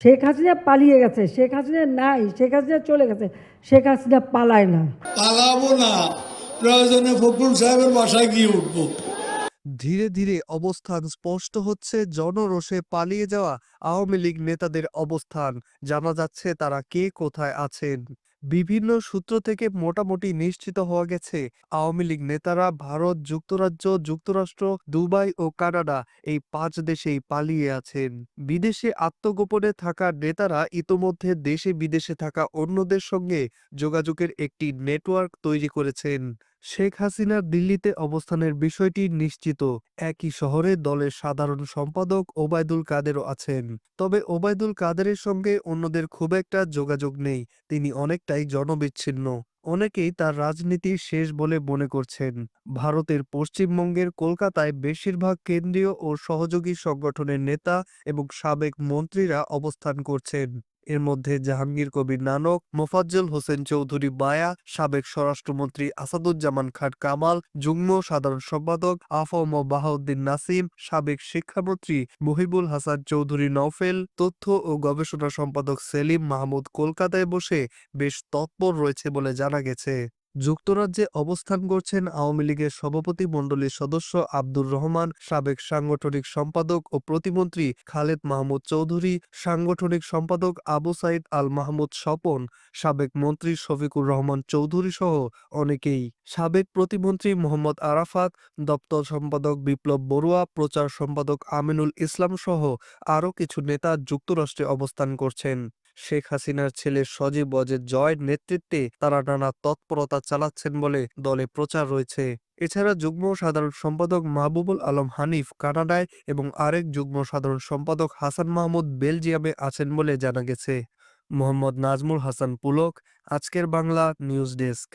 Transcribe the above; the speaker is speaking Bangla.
শেখ হাসিনা পালিয়ে গেছে, শেখ হাসিনা নাই, শেখ হাসিনা চলে গেছে, শেখ হাসিনা পালায় না। পালাবো না, প্রয়োজনে ফখরুল সাহেবের বাসায় গিয়ে উঠবো। ধীরে ধীরে অবস্থান স্পষ্ট হচ্ছে, জনরোষে পালিয়ে যাওয়া আওয়ামী লীগ নেতাদের অবস্থান। জানা যাচ্ছে তারা কে কোথায় আছেন। বিভিন্ন সূত্র থেকে মোটামুটি নিশ্চিত হওয়া গেছে, আওয়ামী লীগ নেতারা ভারত, যুক্তরাজ্য, যুক্তরাষ্ট্র, দুবাই ও কানাডা এই ৫ দেশেই পালিয়ে আছেন। বিদেশে আত্মগোপনে থাকা নেতারা ইতোমধ্যে দেশে বিদেশে থাকা অন্যদের সঙ্গে যোগাযোগের একটি নেটওয়ার্ক তৈরি করেছেন। শেখ হাসিনার দিল্লিতে অবস্থানের বিষয়টি নিশ্চিত। একই শহরে দলের সাধারণ সম্পাদক ওবায়দুল কাদেরও আছেন। তবে ওবায়দুল কাদেরের সঙ্গে অন্যদের খুব একটা যোগাযোগ নেই। তিনি অনেকটাই জনবিচ্ছিন্ন। অনেকেই তার রাজনীতি শেষ বলে মনে করছেন। ভারতের পশ্চিমবঙ্গের কলকাতায় বেশিরভাগ কেন্দ্রীয় ও সহযোগী সংগঠনের নেতা এবং সাবেক মন্ত্রীরা অবস্থান করছেন। এর মধ্যে জাহাঙ্গীর কবির নানক, মোফাজ্জল হোসেন চৌধুরী বায়া, সাবেক স্বরাষ্ট্রমন্ত্রী আসাদুজ্জামান খান কামাল, যুগ্ম সাধারণ সম্পাদক আফম বাহাউদ্দিন নাসিম, সাবেক শিক্ষামন্ত্রী মুহিবুল হাসান চৌধুরী নওফেল, তথ্য ও গবেষণা সম্পাদক সেলিম মাহমুদ কলকাতায় বসে বেশ তৎপর রয়েছে বলে জানা গেছে। যুক্তরাজ্যে অবস্থান করছেন আওয়ামী লীগের সভাপতি মণ্ডলীর সদস্য আব্দুর রহমান, সাবেক সাংগঠনিক সম্পাদক ও প্রতিমন্ত্রী খালেদ মাহমুদ চৌধুরী, সাংগঠনিক সম্পাদক আবু সাইদ আল মাহমুদ স্বপন, সাবেক মন্ত্রী শফিকুর রহমান চৌধুরী সহ অনেকেই। সাবেক প্রতিমন্ত্রী মোহাম্মদ আরাফাত, দপ্তর সম্পাদক বিপ্লব বড়ুয়া, প্রচার সম্পাদক আমিনুল ইসলাম সহ আরও কিছু নেতা যুক্তরাষ্ট্রে অবস্থান করছেন। শেখ হাসিনার ছেলে সজীব ওয়াজেদ জয়ের নেতৃত্বে তারা নানা তৎপরতা চালাচ্ছেন বলে দলে প্রচার রয়েছে। এছাড়া যুগ্ম সাধারণ সম্পাদক মাহবুবুল আলম হানিফ কানাডায় এবং আরেক যুগ্ম সাধারণ সম্পাদক হাসান মাহমুদ বেলজিয়ামে আছেন বলে জানা গেছে। মোহাম্মদ নাজমুল হাসান পুলক, আজকের বাংলা নিউজ ডেস্ক।